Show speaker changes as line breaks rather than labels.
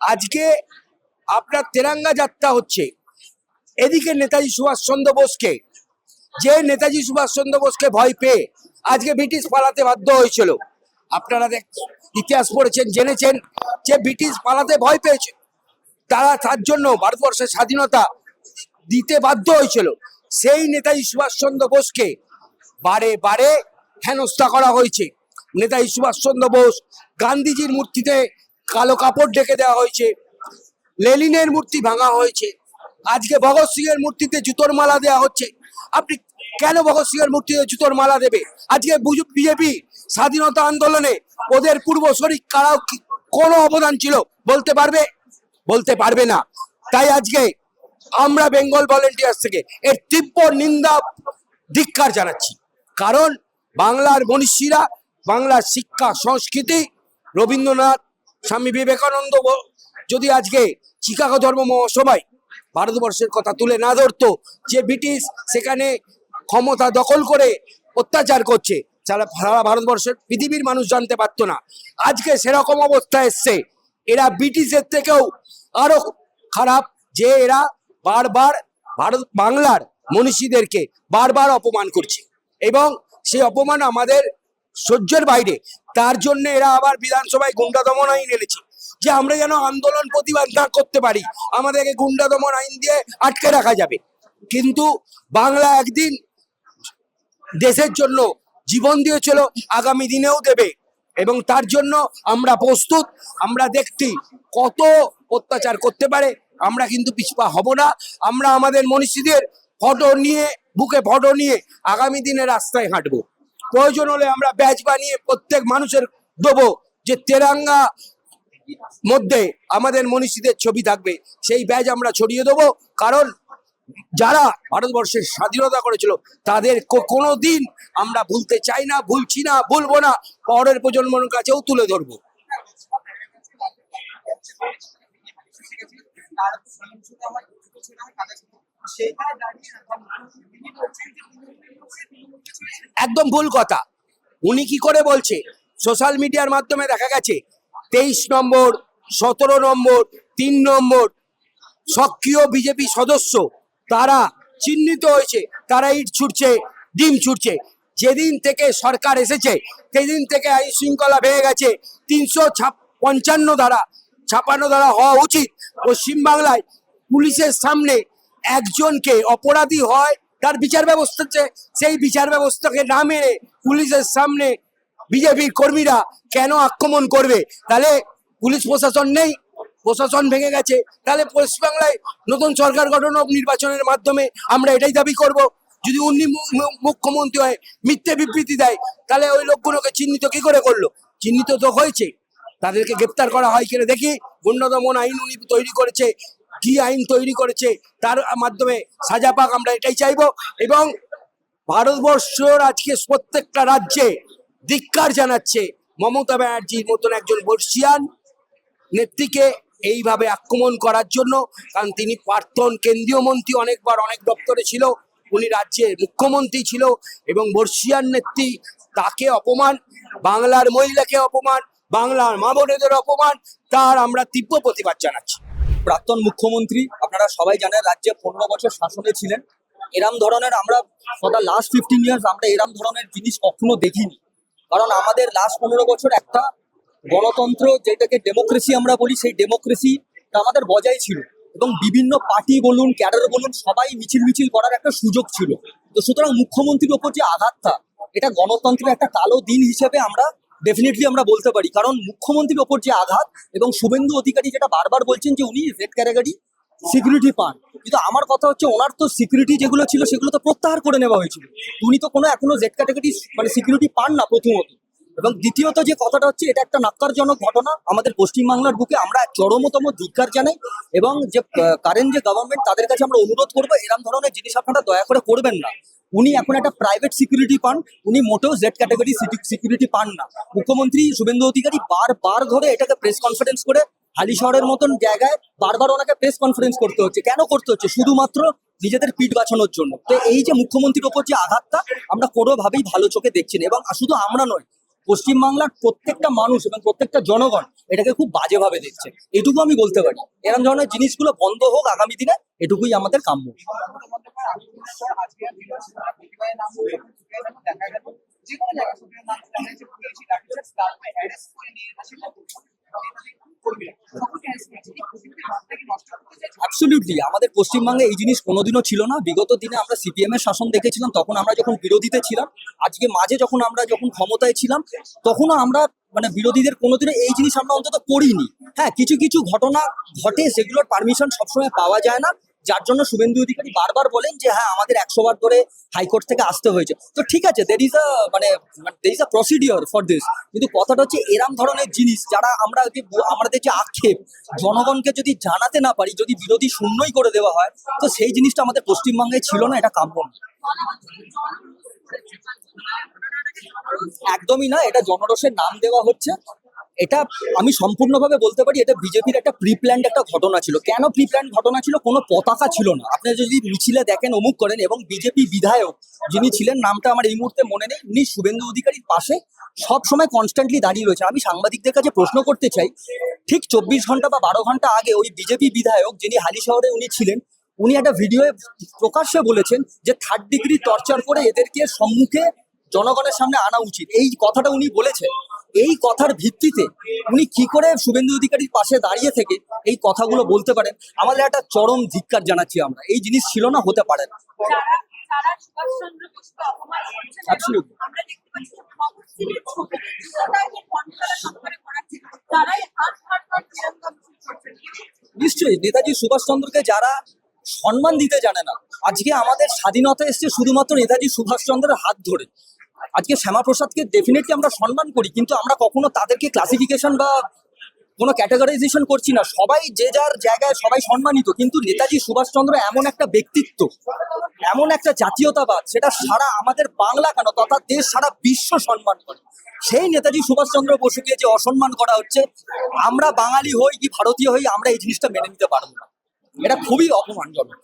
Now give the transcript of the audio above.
আজকে আপনার তেরাঙ্গা যাত্রা হচ্ছে, এদিকে নেতাজি সুভাষচন্দ্র বোসকে, যে নেতাজি সুভাষচন্দ্র বোসকে ভয় পেয়ে আজকে ব্রিটিশ পালাতে বাধ্য হয়েছিল। আপনারা ইতিহাস পড়েছেন, জেনেছেন যে ব্রিটিশ পালাতে ভয় পেয়েছে, তার জন্য ভারতবর্ষের স্বাধীনতা দিতে বাধ্য হয়েছিল। সেই নেতাজি সুভাষচন্দ্র বোসকে বারে বারে হেনস্থা করা হয়েছে। নেতাজি সুভাষচন্দ্র বোস, গান্ধীজির মূর্তিতে কালো কাপড় ঢেকে দেওয়া হয়েছে, লেনিনের মূর্তি ভাঙা হয়েছে, আজকে ভগৎ সিং এর মূর্তিতে জুতোর মালা দেওয়া হচ্ছে। আপনি কেন ভগৎ সিং এর মূর্তিতে জুতোর মালা দেবে? আজকে বিজেপি স্বাধীনতা আন্দোলনে ওদের পূর্বসূরি কারাও কোনো অবদান ছিল বলতে পারবে? বলতে পারবে না। তাই আজকে আমরা বেঙ্গল ভলেন্টিয়ার্স থেকে এর তীব্র নিন্দা, ধিক্কার জানাচ্ছি। কারণ বাংলার মনীষীরা, বাংলার শিক্ষা সংস্কৃতি, রবীন্দ্রনাথ, স্বামী বিবেকানন্দ যদি আজকে চিকাগো ধর্ম মহাসভায় ভারতবর্ষের কথা তুলে না ধরতো, যে ব্রিটিশ সেখানে ক্ষমতা দখল করে অত্যাচার করছে, সারা ভারতবর্ষের পৃথিবীর মানুষ জানতে পারতো না। আজকে সেরকম অবস্থা এসছে। এরা ব্রিটিশের থেকেও আরো খারাপ, যে এরা বারবার বাংলার মনীষীদেরকে বারবার অপমান করছে, এবং সেই অপমান আমাদের সহ্যের বাইরে। তার জন্য এরা আবার বিধানসভায় গুন্ডা দমন আইন এনেছে, যে আমরা যেন আন্দোলন প্রতিবাদ না করতে পারি, আমাদেরকে গুন্ডা দমন আইন দিয়ে আটকে রাখা যাবে। কিন্তু বাংলা একদিন দেশের জন্য জীবন দিয়েছিল, আগামী দিনেও দেবে, এবং তার জন্য আমরা প্রস্তুত। আমরা দেখছি কত অত্যাচার করতে পারে, আমরা কিন্তু পিছপা হব না। আমরা আমাদের মনীষীদের ফটো নিয়ে, বুকে ফটো নিয়ে আগামী দিনে রাস্তায় হাঁটবো। প্রয়োজন হলে আমরা ব্যাচ বানিয়ে প্রত্যেক মানুষের দেবো, যে তেরাঙ্গা মধ্যে আমাদের মনীষীদের ছবি থাকবে, সেই ব্যাচ আমরা ছড়িয়ে দেবো। কারণ যারা ভারতবর্ষের স্বাধীনতা করেছিল তাদের কোনো দিন আমরা ভুলতে চাই না, ভুলছি না, ভুলবো না, পরের প্রজন্মের কাছেও তুলে ধরবো। একদম ভুল কথা। উনি কি করে বলছে? সোশ্যাল মিডিয়ার মাধ্যমে দেখা গেছে 23 নম্বর, 17 নম্বর, 3 নম্বর সক্রিয় বিজেপি সদস্য তারা চিহ্নিত হয়েছে, তারা ইট ছুটছে, ডিম ছুটছে। যেদিন থেকে সরকার এসেছে সেদিন থেকে আইন শৃঙ্খলা ভেঙে গেছে। 355 ধারা, 56 ধারা হওয়া উচিত। পশ্চিমবাংলায় পুলিশের সামনে একজনকে অপরাধী হয়, তার বিচার ব্যবস্থা হচ্ছে, সেই বিচার ব্যবস্থাকে না মেরে পুলিশের সামনে বিজেপির কর্মীরা কেন আক্রমণ করবে? তাহলে পুলিশ প্রশাসন নেই, প্রশাসন ভেঙে গেছে। তাহলে পশ্চিমবাংলায় নতুন সরকার গঠন হোক নির্বাচনের মাধ্যমে, আমরা এটাই দাবি করব। যদি উনি মুখ্যমন্ত্রী হয়, মিথ্যে বিবৃতি দেয়, তাহলে ওই লোকগুলোকে চিহ্নিত কি করে করলো? চিহ্নিত তো হয়েছে, তাদেরকে গ্রেপ্তার করা হয় কিনা দেখি। গুন্ডা দমন আইন উনি তৈরি করেছে, কি আইন তৈরি করেছে, তার মাধ্যমে সাজা পাক, আমরা এটাই চাইবো। এবং ভারতবর্ষের আজকে প্রত্যেকটা রাজ্যে ধিক্কার জানাচ্ছে মমতা ব্যানার্জির মতন একজন বর্ষিয়ান নেত্রীকে এইভাবে আক্রমণ করার জন্য। কারণ তিনি প্রাক্তন কেন্দ্রীয় মন্ত্রী, অনেকবার অনেক দপ্তরে ছিল, উনি রাজ্যের মুখ্যমন্ত্রী ছিল, এবং বর্ষিয়ান নেত্রী, তাকে অপমান, বাংলার মহিলাকে অপমান, বাংলার মা বোনেদের অপমান, তার আমরা তীব্র প্রতিবাদ জানাচ্ছি।
প্রাক্তন মুখ্যমন্ত্রী, আপনারা সবাই জানেন রাজ্যে 15 বছর শাসনে ছিলেন। এরম ধরনের আমরা ফর দ্য লাস্ট 15 ইয়ার্স আমরা এরম ধরনের জিনিস কখনো দেখিনি। কারণ আমাদের লাস্ট 15 বছর একটা গণতন্ত্র, যেটাকে ডেমোক্রেসি আমরা বলি, সেই ডেমোক্রেসিটা আমাদের বজায় ছিল, এবং বিভিন্ন পার্টি বলুন, ক্যাডার বলুন, সবাই মিছিল করার একটা সুযোগ ছিল। তো সুতরাং মুখ্যমন্ত্রীর ওপর যে আঘাতটা, এটা গণতন্ত্রের একটা কালো দিন হিসেবে আমরা ডেফিনেটলি আমরা বলতে পারি। কারণ মুখ্যমন্ত্রীর ওপর যে আঘাত, এবং শুভেন্দু অধিকারী যেটা বারবার বলছেন যে উনি রেড ক্যাটাগরি সিকিউরিটি পান, কিন্তু আমার কথা হচ্ছে ওনার তো সিকিউরিটি যেগুলো ছিল সেগুলো তো প্রত্যাহার করে নেওয়া হয়েছিল। উনি তো কোনো এখনো জেড ক্যাটাগরি মানে সিকিউরিটি পান না, প্রথমত। এবং দ্বিতীয়ত যে কথাটা হচ্ছে, এটা একটা ন্যক্কারজনক ঘটনা আমাদের পশ্চিমবাংলার বুকে। আমরা চরমতম ধিক্কার জানাই, এবং যে কারেন্ট যে গভর্নমেন্ট, তাদের কাছে আমরা অনুরোধ করবো এরকম ধরনের জিনিস আপনারা দয়া করে করবেন না। উনি এখন একটা প্রাইভেট সিকিউরিটি পান, উনি মোটেও জেড ক্যাটাগরি সিকিউরিটি পান না। মুখ্যমন্ত্রী শুভেন্দু অধিকারী বারবার ধরে এটাকে প্রেস কনফারেন্স করে, হালি শহরের মতন জায়গায় বারবার ওনাকে প্রেস কনফারেন্স করতে হচ্ছে। কেন করতে হচ্ছে? শুধুমাত্র নিজেদের পিঠ বাঁচানোর জন্য। তো এই যে মুখ্যমন্ত্রীর ওপর যে আঘাতটা, আমরা কোনোভাবেই ভালো চোখে দেখছি না। এবং শুধু আমরা নয়, পশ্চিমবাংলার প্রত্যেকটা মানুষ এবং প্রত্যেকটা জনগণ এটাকে খুব বাজেভাবে দেখছে, এটুকু আমি বলতে পারি। এরকম ধরনের জিনিসগুলো বন্ধ হোক আগামী দিনে, এটুকুই আমাদের কাম্য। অ্যাবসলিউটলি, আমাদের পশ্চিমবঙ্গে এই জিনিস কোনোদিনও ছিল না। বিগত দিনে আমরা সিপিএম এর শাসন দেখেছিলাম, তখন আমরা যখন বিরোধীতে ছিলাম। আজকে মাঝে যখন আমরা ক্ষমতায় ছিলাম, তখনও আমরা মানে বিরোধীদের কোনোদিনও এই জিনিস আমরা অন্তত করিনি। হ্যাঁ, কিছু কিছু ঘটনা ঘটে, সেগুলোর পারমিশন সবসময় পাওয়া যায় না, যার জন্য শুভেন্দু অধিকারী বারবার বলেন যে হ্যাঁ আমাদের 100 বার ধরে হাইকোর্ট থেকে আসতে হয়েছে। তো ঠিক আছে, there is a procedure for this, কিন্তু কথাটা হচ্ছে এরম ধরনের জিনিস যারা আমাদের যে আক্ষেপ জনগণকে যদি জানাতে না পারি, যদি বিরোধী শূন্যই করে দেওয়া হয়, তো সেই জিনিসটা আমাদের পশ্চিমবঙ্গে ছিল না, এটা কাম্য না। একদমই না, এটা জনরোষের নাম দেওয়া হচ্ছে। এটা আমি সম্পূর্ণভাবে বলতে পারি, এটা বিজেপির একটা প্রি প্ল্যান্ড একটা ঘটনা ছিল। কেন প্রি প্ল্যান্ড ঘটনা ছিল? কোনো পতাকা ছিল না। আপনি যদি মিছিলে দেখেন, অমুক করেন, এবং বিজেপি বিধায়ক যিনি ছিলেন, নামটা আমার এই মুহূর্তে মনে নেই, উনি শুভেন্দু অধিকারীর পাশে সব সময় কনস্ট্যান্টলি দাঁড়িয়ে রয়েছে। আমি সাংবাদিকদের কাছে প্রশ্ন করতে চাই, ঠিক 24 ঘন্টা বা 12 ঘন্টা আগে ওই বিজেপি বিধায়ক যিনি হালি শহরে উনি ছিলেন, উনি একটা ভিডিওয়ে প্রকাশ্যে বলেছেন যে 3rd ডিগ্রি টর্চার করে এদেরকে সম্মুখে জনগণের সামনে আনা উচিত। এই কথাটা উনি বলেছেন। এই কথার ভিত্তিতে উনি কি করে শুভেন্দু অধিকারীর পাশে দাঁড়িয়ে থেকে এই কথাগুলো বলতে পারেন? আমাদের একটা চরম ধিক্কার জানাচ্ছি আমরা। এই জিনিস ছিল না, হতে পারে না।
যারা সুভাষচন্দ্র বসুকে অপমান করছেন,
Absolutely.
আমরা দেখতে পাচ্ছি ভগৎ সিংয়ের ছবি তাদের কণ্ঠলা সরকারে করাচ্ছে, তারাই হাত তিরঙ্গা করছেন।
নিশ্চয়ই নেতাজি সুভাষচন্দ্রকে যারা সম্মান দিতে জানে না, আজকে আমাদের স্বাধীনতা এসছে শুধুমাত্র নেতাজি সুভাষচন্দ্রের হাত ধরে। আজকে শ্যামাপ্রসাদকে ডেফিনেটলি আমরা সম্মান করি, কিন্তু আমরা কখনো তাদেরকে ক্লাসিফিকেশন বা কোনো ক্যাটাগরাইজেশন করছি না। সবাই যে যার জায়গায় সবাই সম্মানিত, কিন্তু নেতাজি সুভাষচন্দ্র এমন একটা ব্যক্তিত্ব, এমন একটা জাতীয়তাবাদ, সেটা সারা আমাদের বাংলা কেন তথা দেশ সারা বিশ্ব সম্মান করে। সেই নেতাজি সুভাষচন্দ্র বসুকে যে অসম্মান করা হচ্ছে, আমরা বাঙালি হই কি ভারতীয় হই, আমরা এই জিনিসটা মেনে নিতে পারবো না। এটা খুবই অপমানজনক।